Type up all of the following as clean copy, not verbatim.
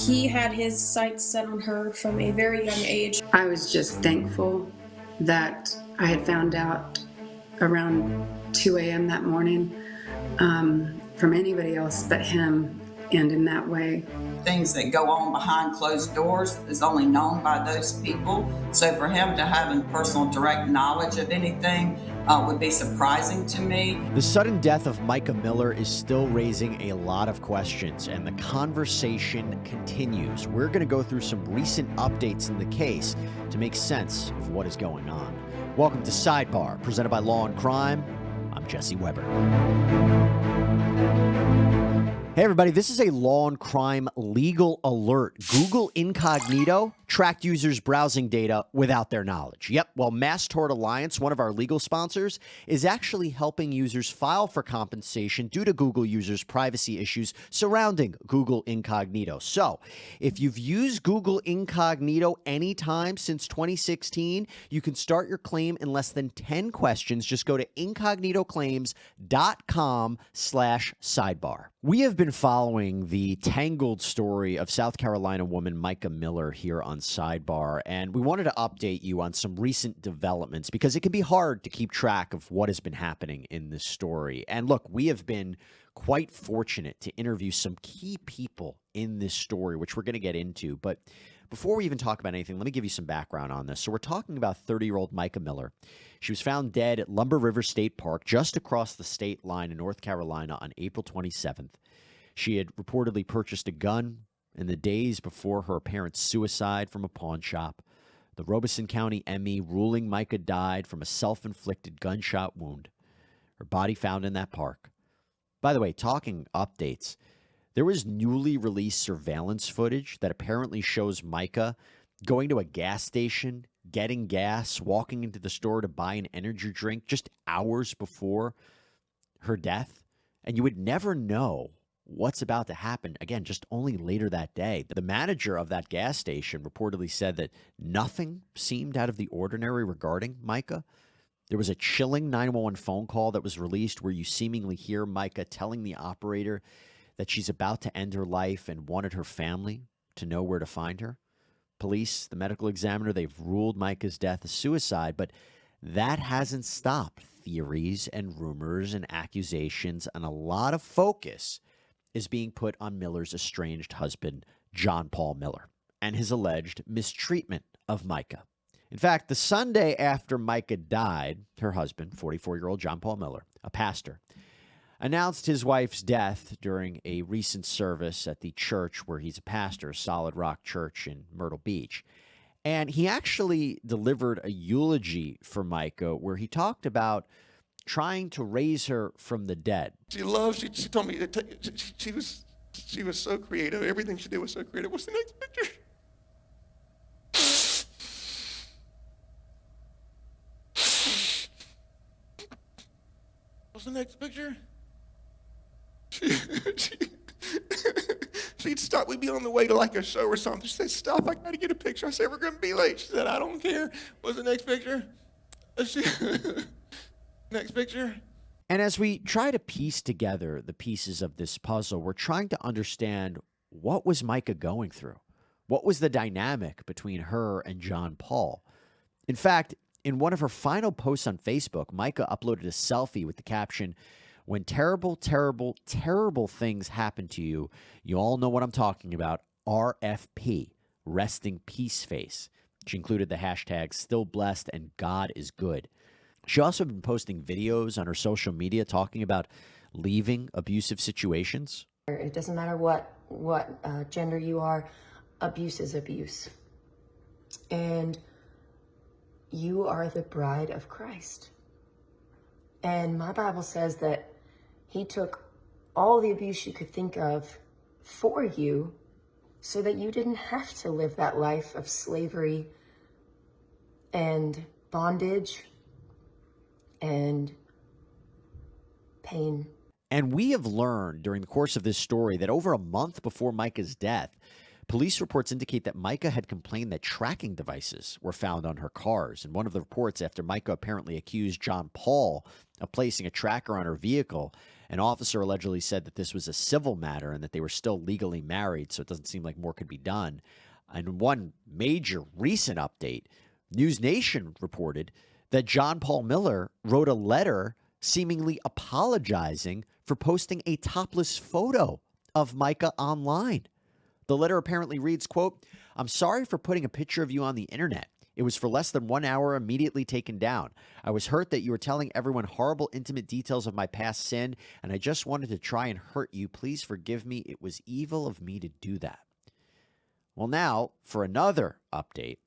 He had his sights set on her from a very young age. I was just thankful that I had found out around 2 a.m. that morning from anybody else but him, and in that way. Things that go on behind closed doors is only known by those people. So for him to have a personal direct knowledge of anything would be surprising to me. The sudden death of Mica Miller is still raising a lot of questions, and the conversation continues. We're going to go through some recent updates in the case to make sense of what is going on. Welcome to Sidebar, presented by Law&Crime. I'm Jesse Weber. Hey everybody, this is a Law&Crime legal alert. Google Incognito tracked users' browsing data without their knowledge. Yep, well, Mass Tort Alliance, one of our legal sponsors, is actually helping users file for compensation due to Google users' privacy issues surrounding Google Incognito. So, if you've used Google Incognito anytime since 2016, you can start your claim in less than 10 questions. Just go to incognitoclaims.com/sidebar. We have been following the tangled story of South Carolina woman Mica Miller here on Sidebar, and we wanted to update you on some recent developments because it can be hard to keep track of what has been happening in this story. And look, we have been quite fortunate to interview some key people in this story, which we're going to get into. But before we even talk about anything, let me give you some background on this. So we're talking about 30-year-old Mica Miller. She was found dead at Lumber River State Park just across the state line in North Carolina on April 27th. She had reportedly purchased a gun in the days before her apparent suicide from a pawn shop. The Robeson County ME ruling Mica died from a self-inflicted gunshot wound. Her body found in that park. By the way, talking updates, there was newly released surveillance footage that apparently shows Mica going to a gas station, getting gas, walking into the store to buy an energy drink just hours before her death. And you would never know what's about to happen, again, just only later that day. The manager of that gas station reportedly said that nothing seemed out of the ordinary regarding Mica. There was a chilling 911 phone call that was released where you seemingly hear Mica telling the operator that she's about to end her life and wanted her family to know where to find her. Police, the medical examiner, they've ruled Mica's death a suicide, but that hasn't stopped theories and rumors and accusations, and a lot of focus is being put on Miller's estranged husband, John Paul Miller, and his alleged mistreatment of Mica. In fact, the Sunday after Mica died, her husband, 44-year-old John Paul Miller, a pastor, announced his wife's death during a recent service at the church where he's a pastor, Solid Rock Church in Myrtle Beach. And he actually delivered a eulogy for Mica where he talked about trying to raise her from the dead. She told me that she was so creative. Everything she did was so creative. What's the next picture? What's the next picture? She'd stop. We'd be on the way to like a show or something. She said, "Stop, I gotta get a picture." I said, "We're gonna be late." She said, "I don't care." What's the next picture? Next picture. And as we try to piece together the pieces of this puzzle, we're trying to understand what was Mica going through? What was the dynamic between her and John Paul? In fact, in one of her final posts on Facebook, Mica uploaded a selfie with the caption, "When terrible, terrible, terrible things happen to you, you all know what I'm talking about, RFP, resting peace face." She included the hashtags "still blessed" and "God is good." She also been posting videos on her social media talking about leaving abusive situations. It doesn't matter what gender you are, abuse is abuse. And you are the bride of Christ. And my Bible says that he took all the abuse you could think of for you so that you didn't have to live that life of slavery and bondage and pain. And we have learned during the course of this story that over a month before Mica's death, police reports indicate that Mica had complained that tracking devices were found on her cars. And one of the reports, after Mica apparently accused John Paul of placing a tracker on her vehicle, An officer allegedly said that this was a civil matter and that they were still legally married, so it doesn't seem like more could be done. And one major recent update, News Nation reported that John Paul Miller wrote a letter seemingly apologizing for posting a topless photo of Mica online. The letter apparently reads, quote, "I'm sorry for putting a picture of you on the internet. It was for less than 1 hour, immediately taken down. I was hurt that you were telling everyone horrible, intimate details of my past sin, and I just wanted to try and hurt you. Please forgive me. It was evil of me to do that." Well, now, for another update,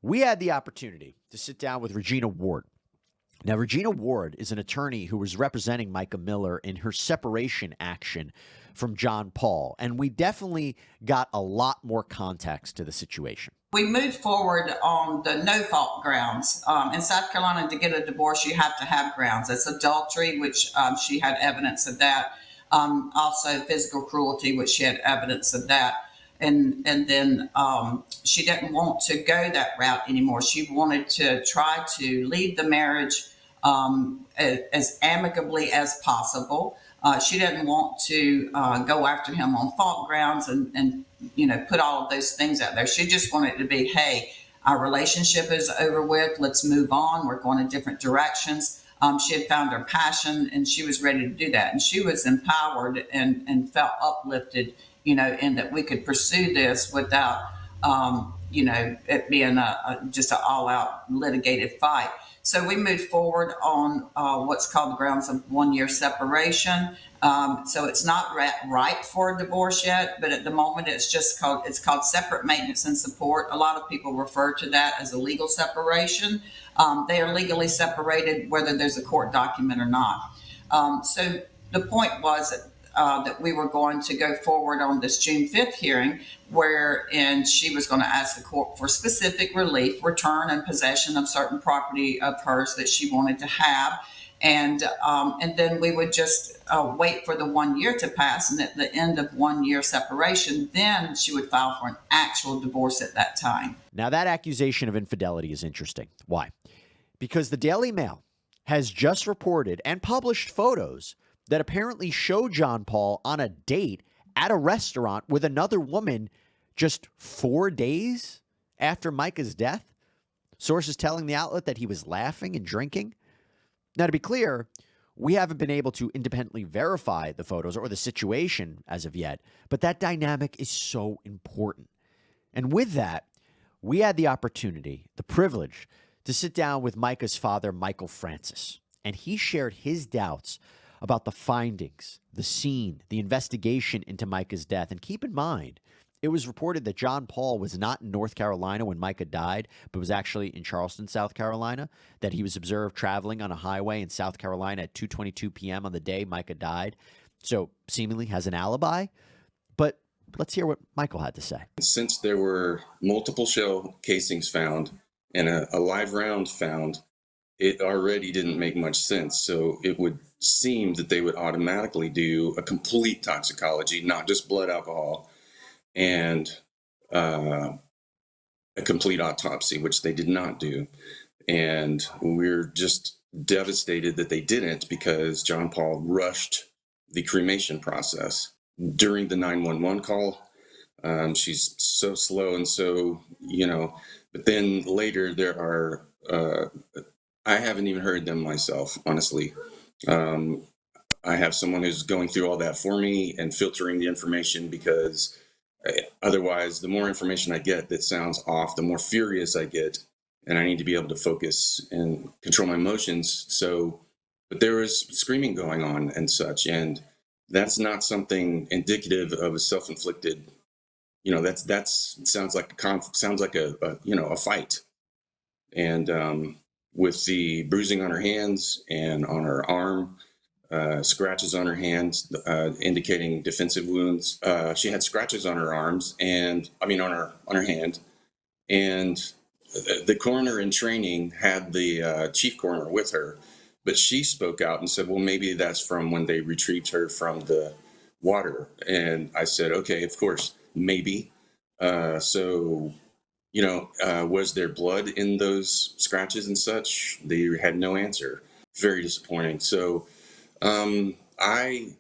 we had the opportunity to sit down with Regina Ward. Now, Regina Ward is an attorney who was representing Mica Miller in her separation action from John Paul, and we definitely got a lot more context to the situation. We moved forward on the no-fault grounds. In South Carolina, to get a divorce, you have to have grounds. It's adultery, which she had evidence of that. Also physical cruelty, which she had evidence of that. And then she didn't want to go that route anymore. She wanted to try to leave the marriage as amicably as possible. She didn't want to go after him on fault grounds and put all of those things out there. She just wanted it to be, hey, our relationship is over with. Let's move on. We're going in different directions. She had found her passion and she was ready to do that. And she was empowered and felt uplifted, and that we could pursue this without, it being just an all-out litigated fight. So we moved forward on what's called the grounds of 1 year separation. So it's not ripe for a divorce yet, but at the moment it's called separate maintenance and support. A lot of people refer to that as a legal separation. They are legally separated whether there's a court document or not. So the point was that we were going to go forward on this June 5th hearing, wherein she was going to ask the court for specific relief, return and possession of certain property of hers that she wanted to have. And then we would just wait for the 1 year to pass. And at the end of 1 year separation, then she would file for an actual divorce at that time. Now, that accusation of infidelity is interesting. Why? Because the Daily Mail has just reported and published photos that apparently show John Paul on a date at a restaurant with another woman just 4 days after Mica's death. Sources telling the outlet that he was laughing and drinking. Now, to be clear, we haven't been able to independently verify the photos or the situation as of yet, but that dynamic is so important. And with that, we had the opportunity, the privilege, to sit down with Mica's father, Michael Francis, and he shared his doubts about the findings, the scene, the investigation into Mica's death. And keep in mind, it was reported that John Paul was not in North Carolina when Mica died, but was actually in Charleston, South Carolina, that he was observed traveling on a highway in South Carolina at 2:22 p.m. on the day Mica died. So seemingly has an alibi. But let's hear what Michael had to say. Since there were multiple shell casings found and a live round found, it already didn't make much sense. So it would seem that they would automatically do a complete toxicology, not just blood alcohol, and a complete autopsy, which they did not do. And we're just devastated that they didn't, because John Paul rushed the cremation process. During the 911 call, she's so slow and so, but then later there are, I haven't even heard them myself, honestly. I have someone who's going through all that for me and filtering the information, because otherwise, the more information I get that sounds off, the more furious I get, and I need to be able to focus and control my emotions. But there was screaming going on and such, and that's not something indicative of a self-inflicted. That sounds like a fight, and with the bruising on her hands and on her arm. Scratches on her hands, indicating defensive wounds. She had scratches on her arms on her hand. And the coroner in training had the chief coroner with her, but she spoke out and said, well, maybe that's from when they retrieved her from the water. And I said, okay, of course, maybe. Was there blood in those scratches and such? They had no answer. Very disappointing. So, I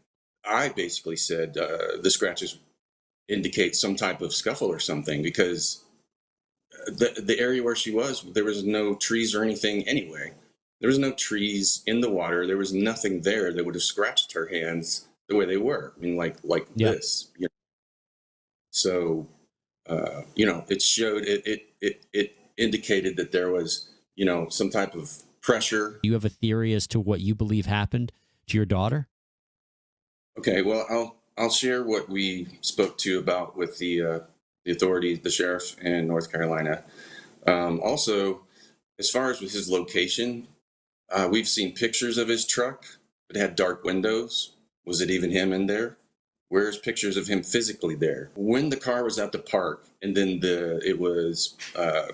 basically said the scratches indicate some type of scuffle or something, because the area where she was, there was no trees or anything anyway. There was no trees in the water. There was nothing there that would have scratched her hands the way they were. I mean, like Yeah. this. You know? So, it showed it indicated that there was, some type of pressure. You have a theory as to what you believe happened to your daughter? Okay, well, I'll share what we spoke to about with the authorities, the sheriff in North Carolina. Also, as far as with his location, we've seen pictures of his truck. It had dark windows. Was it even him in there? Where's pictures of him physically there? When the car was at the park and then it was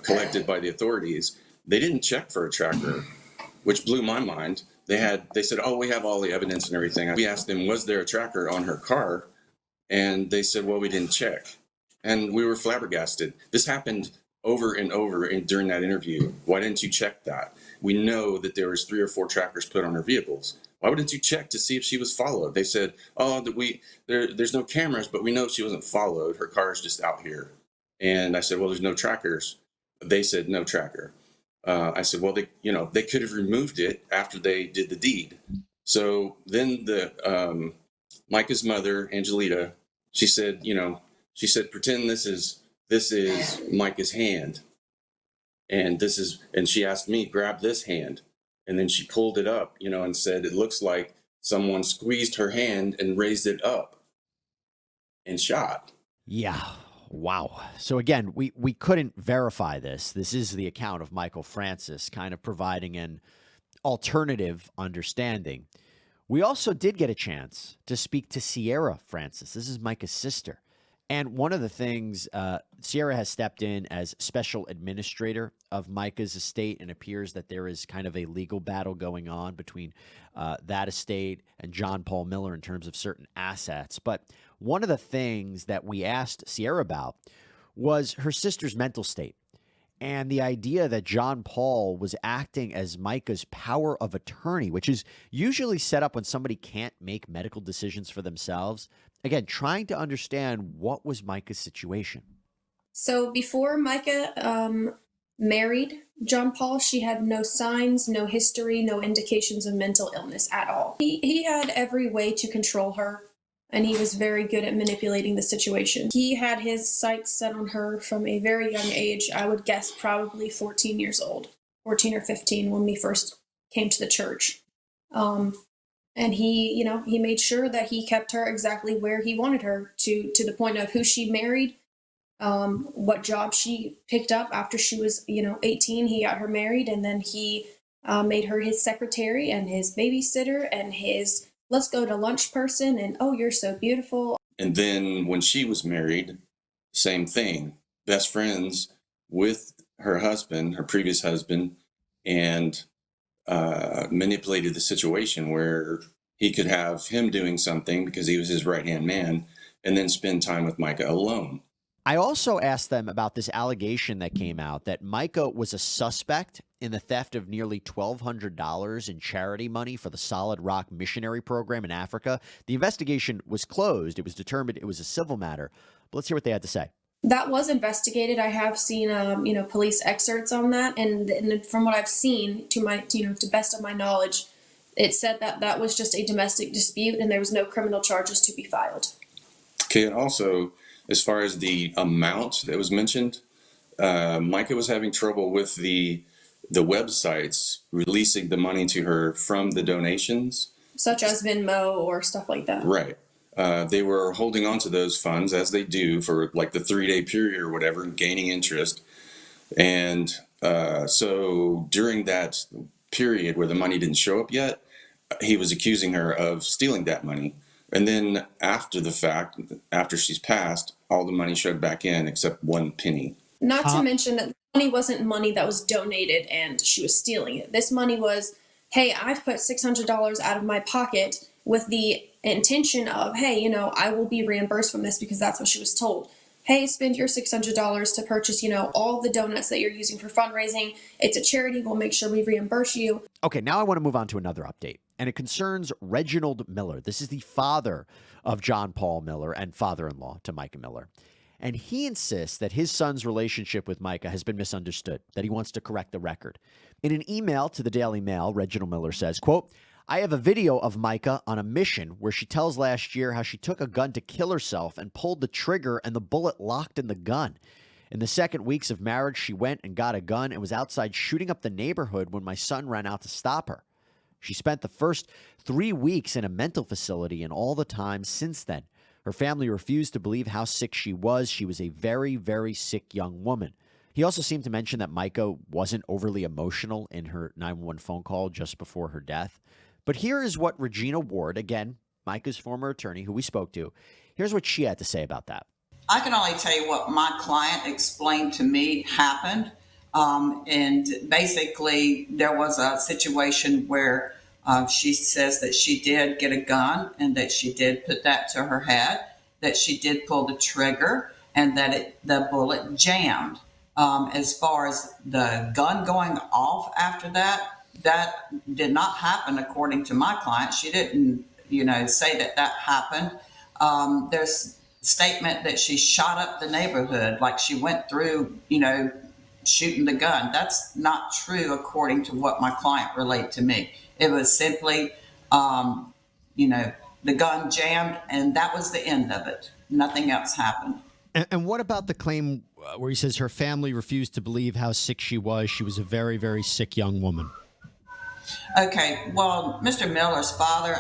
collected by the authorities, they didn't check for a tracker, which blew my mind. They said, oh, we have all the evidence and everything. We asked them, was there a tracker on her car? And they said, well, we didn't check. And we were flabbergasted. This happened over and over during that interview. Why didn't you check that? We know that there was 3 or 4 trackers put on her vehicles. Why wouldn't you check to see if she was followed? They said, oh, there's no cameras, but we know she wasn't followed. Her car is just out here. And I said, well, there's no trackers. They said no tracker. I said, well, they could have removed it after they did the deed. So then Micah's mother, Angelita, she said, pretend this is Micah's hand. And she asked me, grab this hand. And then she pulled it up, and said, it looks like someone squeezed her hand and raised it up and shot. Yeah. Wow. So again, we couldn't verify this. This is the account of Michael Francis, kind of providing an alternative understanding. We also did get a chance to speak to Sierra Francis. This is Micah's sister. And one of the things, Sierra has stepped in as special administrator of Micah's estate, and appears that there is kind of a legal battle going on between that estate and John Paul Miller in terms of certain assets. But one of the things that we asked Sierra about was her sister's mental state, and the idea that John Paul was acting as Micah's power of attorney, which is usually set up when somebody can't make medical decisions for themselves. Again, trying to understand what was Micah's situation. So before Mica married John Paul, she had no signs, no history, no indications of mental illness at all. He had every way to control her, and he was very good at manipulating the situation. He had his sights set on her from a very young age. I would guess probably 14 years old, 14 or 15 when we first came to the church. And he made sure that he kept her exactly where he wanted her, to the point of who she married, what job she picked up after she was, 18. He got her married, and then he made her his secretary and his babysitter and his let's go to lunch person, and oh, you're so beautiful. And then when she was married, same thing. Best friends with her husband, her previous husband, and manipulated the situation where he could have him doing something because he was his right-hand man, and then spend time with Micah alone. I also asked them about this allegation that came out that Micah was a suspect in the theft of nearly $1,200 in charity money for the Solid Rock Missionary Program in Africa. The investigation was closed. It was determined it was a civil matter. But let's hear what they had to say. That was investigated. I have seen, police excerpts on that, and from what I've seen, to best of my knowledge, it said that was just a domestic dispute, and there was no criminal charges to be filed. Okay, and also, as far as the amount that was mentioned, Micah was having trouble with the websites releasing the money to her from the donations, such as Venmo or stuff like that. Right. They were holding on to those funds, as they do, for like the 3-day period or whatever, gaining interest. And so during that period where the money didn't show up yet, he was accusing her of stealing that money. And then after the fact, after she's passed, all the money showed back in except 1 penny. Not to mention that the money wasn't money that was donated and she was stealing it. This money was, hey, I've put $600 out of my pocket with the intention of, hey, I will be reimbursed from this, because that's what she was told. Hey, spend your $600 to purchase, all the donuts that you're using for fundraising. It's a charity. We'll make sure we reimburse you. Okay, now I want to move on to another update. and it concerns Reginald Miller. This is the father of John Paul Miller and father-in-law to Mica Miller. And he insists that his son's relationship with Mica has been misunderstood, that he wants to correct the record. In an email to the Daily Mail, Reginald Miller says, quote, I have a video of Mica on a mission where she tells last year how she took a gun to kill herself and pulled the trigger and the bullet locked in the gun. In the second weeks of marriage, she went and got a gun and was outside shooting up the neighborhood when my son ran out to stop her. She spent the first 3 weeks in a mental facility, and all the time since then, her family refused to believe how sick she was. She was a very, very sick young woman. He also seemed to mention that Mica wasn't overly emotional in her 911 phone call just before her death. But here is what Regina Ward, again, Mica's former attorney who we spoke to, here's what she had to say about that. I can only tell you what my client explained to me happened. And basically, there was a situation where she says that she did get a gun and that she did put that to her head, that she did pull the trigger, and that the bullet jammed. As far as the gun going off after that did not happen according to my client. She didn't, say that happened. There's statement that she shot up the neighborhood, like she went through, shooting the gun. That's not true according to what my client relayed to me. It was simply, the gun jammed, and that was the end of it. Nothing else happened. And what about the claim where he says her family refused to believe how sick she was? She was a very, very sick young woman. Okay, well, Mr. Miller's father,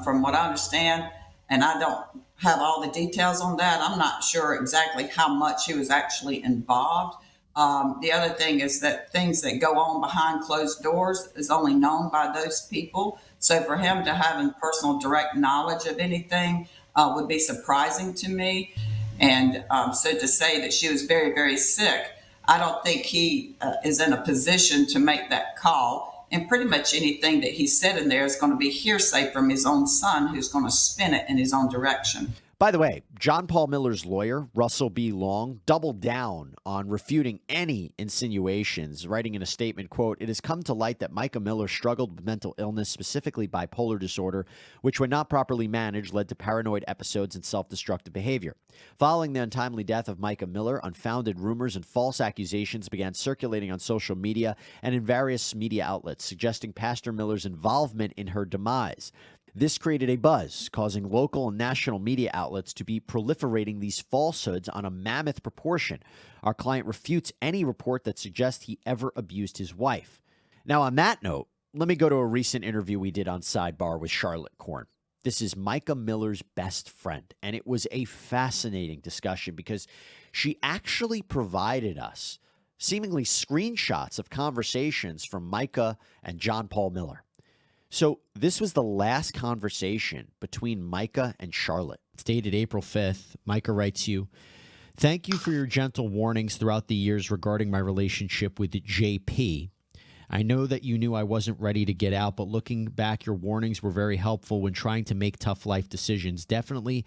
from what I understand, and I don't have all the details on that. I'm not sure exactly how much he was actually involved. The other thing is that things that go on behind closed doors is only known by those people. So for him to have personal direct knowledge of anything would be surprising to me. And so to say that she was very, very sick, I don't think he is in a position to make that call. And pretty much anything that he said in there is going to be hearsay from his own son, who's going to spin it in his own direction. By the way, John Paul Miller's lawyer, Russell B. Long, doubled down on refuting any insinuations, writing in a statement, quote, it has come to light that Mica Miller struggled with mental illness, specifically bipolar disorder, which when not properly managed led to paranoid episodes and self-destructive behavior. Following the untimely death of Mica Miller, unfounded rumors and false accusations began circulating on social media and in various media outlets, suggesting Pastor Miller's involvement in her demise. This created a buzz, causing local and national media outlets to be proliferating these falsehoods on a mammoth proportion. Our client refutes any report that suggests he ever abused his wife. Now, on that note, let me go to a recent interview we did on Sidebar with Charlotte Korn. This is Mica Miller's best friend, and it was a fascinating discussion because she actually provided us seemingly screenshots of conversations from Mica and John Paul Miller. So this was the last conversation between Mica and Charlotte. It's dated April 5th. Mica writes you, thank you for your gentle warnings throughout the years regarding my relationship with JP. I know that you knew I wasn't ready to get out, but looking back, your warnings were very helpful when trying to make tough life decisions. Definitely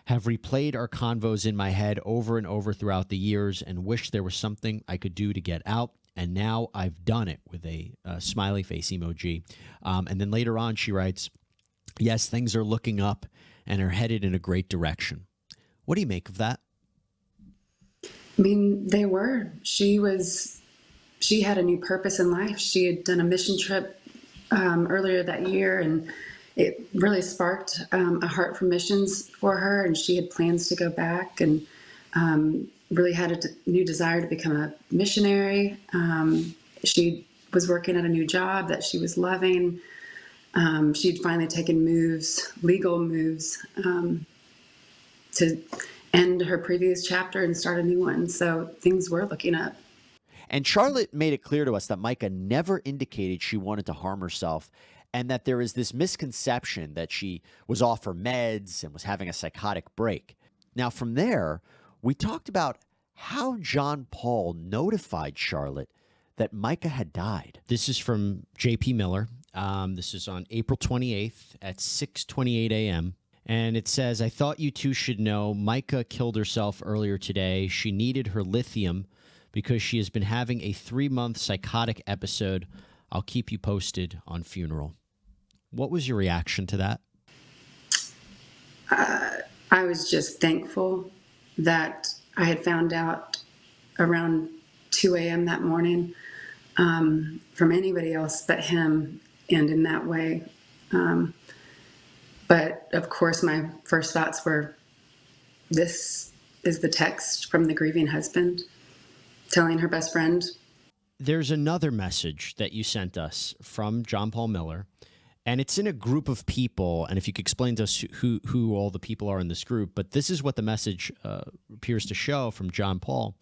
have replayed our convos in my head over and over throughout the years and wish there was something I could do to get out. And now I've done it, with a smiley face emoji. And then later on, she writes, yes, things are looking up and are headed in a great direction. What do you make of that? I mean, they were. She had a new purpose in life. She had done a mission trip earlier that year, and it really sparked a heart for missions for her. And she had plans to go back and really had a new desire to become a missionary. She was working at a new job that she was loving. She'd finally taken legal moves, to end her previous chapter and start a new one. So things were looking up. And Charlotte made it clear to us that Mica never indicated she wanted to harm herself, and that there is this misconception that she was off her meds and was having a psychotic break. Now, from there, we talked about how John Paul notified Charlotte that Mica had died. This is from J.P. Miller. This is on April 28th at 6:28 a.m. And it says, I thought you two should know Mica killed herself earlier today. She needed her lithium because she has been having a 3-month psychotic episode. I'll keep you posted on funeral. What was your reaction to that? I was just thankful that I had found out around 2 a.m. that morning from anybody else but him, and in that way. But of course, my first thoughts were, this is the text from the grieving husband telling her best friend. There's another message that you sent us from John Paul Miller, and it's in a group of people. And if you could explain to us who all the people are in this group, but this is what the message appears to show from John Paul.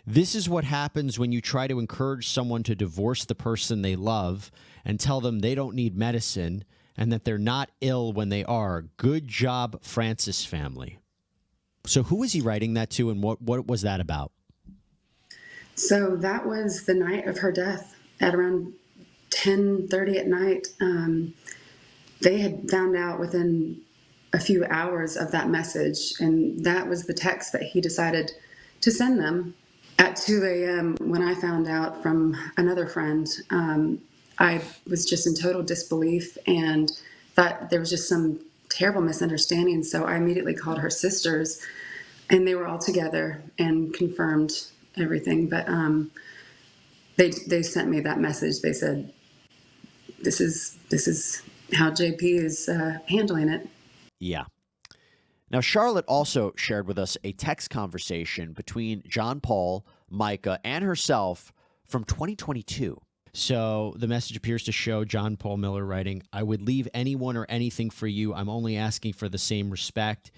This is what happens when you try to encourage someone to divorce the person they love and tell them they don't need medicine and that they're not ill when they are. Good job, Francis family. So who was he writing that to, and what was that about? So that was the night of her death at around 10:30 at night. They had found out within a few hours of that message, and that was the text that he decided to send them. At 2 a.m., when I found out from another friend, I was just in total disbelief and thought there was just some terrible misunderstanding. So I immediately called her sisters, and they were all together and confirmed everything. But they sent me that message. They said, "This is how JP is handling it." Yeah. Now, Charlotte also shared with us a text conversation between John Paul, Mica, and herself from 2022. So the message appears to show John Paul Miller writing, "I would leave anyone or anything for you. I'm only asking for the same respect.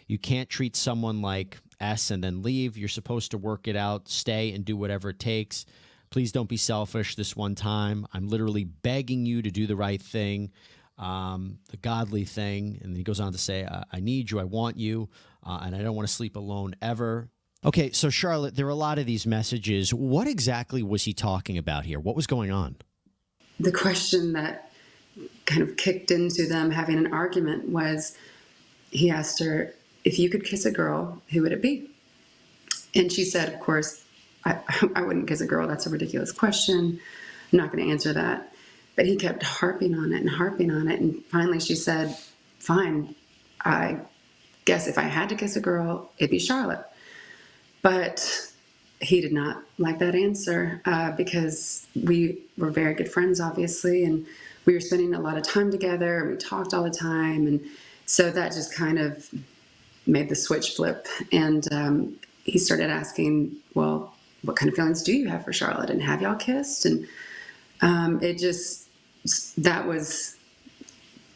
You can't treat someone like S and then leave. You're supposed to work it out, stay, and do whatever it takes. Please don't be selfish this one time. I'm literally begging you to do the right thing. The godly thing." And then he goes on to say, "I need you, I want you, and I don't want to sleep alone ever." Okay, so Charlotte, there are a lot of these messages. What exactly was he talking about here? What was going on? The question that kind of kicked into them having an argument was, he asked her, if you could kiss a girl, who would it be? And she said, of course, I wouldn't kiss a girl. That's a ridiculous question. I'm not going to answer that. But he kept harping on it and harping on it. And finally she said, fine, I guess if I had to kiss a girl, it'd be Charlotte. But he did not like that answer because we were very good friends, obviously, and we were spending a lot of time together, and we talked all the time. And so that just kind of made the switch flip. And he started asking, well, what kind of feelings do you have for Charlotte? And have y'all kissed? And that was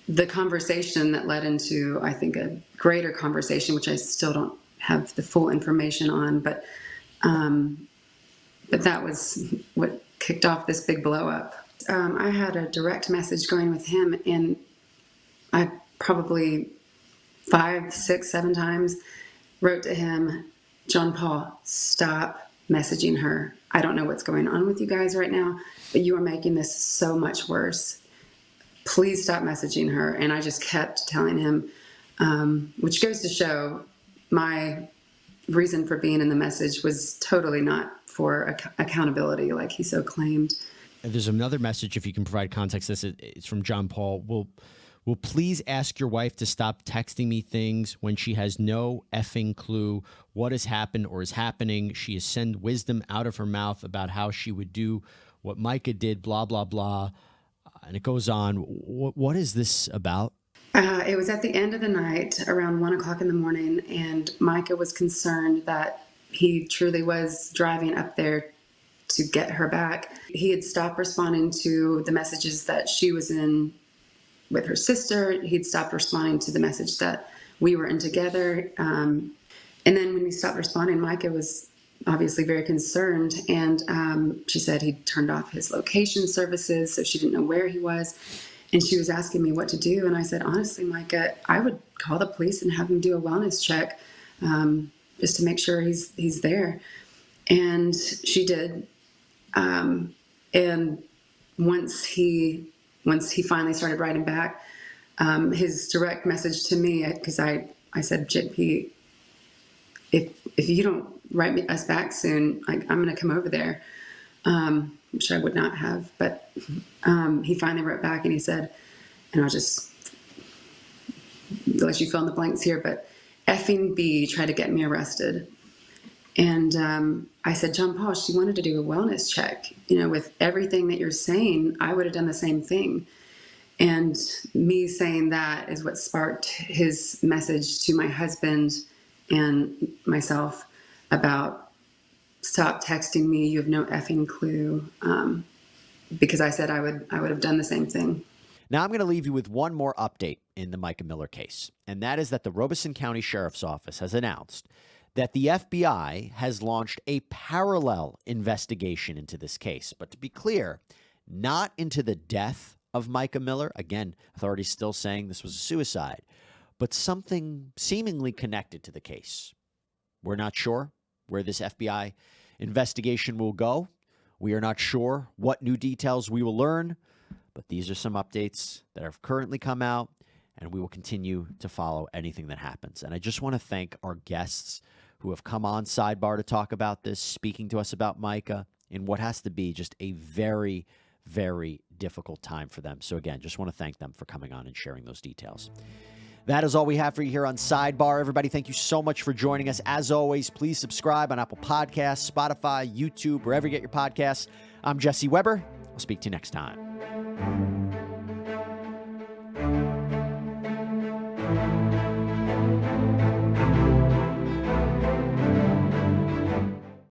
the conversation that led into, I think, a greater conversation, which I still don't have the full information on, but that was what kicked off this big blow up. I had a direct message going with him, and I probably 5, 6, 7 times wrote to him, John Paul, stop messaging her. I don't know what's going on with you guys right now, but you are making this so much worse. Please stop messaging her. And I just kept telling him, which goes to show my reason for being in the message was totally not for accountability like he so claimed. There's another message, if you can provide context. It's from John Paul. Will please ask your wife to stop texting me things when she has no effing clue what has happened or is happening. She has sent wisdom out of her mouth about how she would do what Mica did, blah, blah, blah. And it goes on. What is this about? It was at the end of the night, around 1 o'clock in the morning, and Mica was concerned that he truly was driving up there to get her back. He had stopped responding to the messages that she was in with her sister. He'd stopped responding to the message that we were in together. And then when he stopped responding, Mica was obviously very concerned. And she said he'd turned off his location services, so she didn't know where he was. And she was asking me what to do. And I said, honestly, Mica, I would call the police and have him do a wellness check just to make sure he's there. And she did. And once he finally started writing back, his direct message to me, because I said, JP, if you don't write us back soon, I'm going to come over there, which I would not have. But he finally wrote back and he said, and I'll just let you fill in the blanks here, but effing B tried to get me arrested. And I said, John Paul, she wanted to do a wellness check. With everything that you're saying, I would have done the same thing. And me saying that is what sparked his message to my husband and myself about stop texting me. You have no effing clue. Because I said I would have done the same thing. Now I'm going to leave you with one more update in the Mica Miller case, and that is that the Robeson County Sheriff's Office has announced that the FBI has launched a parallel investigation into this case. But to be clear, not into the death of Mica Miller. Again, authorities still saying this was a suicide, but something seemingly connected to the case. We're not sure where this FBI investigation will go. We are not sure what new details we will learn, but these are some updates that have currently come out, and we will continue to follow anything that happens. And I just want to thank our guests who have come on Sidebar to talk about this, speaking to us about Mica in what has to be just a very, very difficult time for them. So again, just want to thank them for coming on and sharing those details. That is all we have for you here on Sidebar. Everybody, thank you so much for joining us. As always, please subscribe on Apple Podcasts, Spotify, YouTube, wherever you get your podcasts. I'm Jesse Weber. I'll speak to you next time.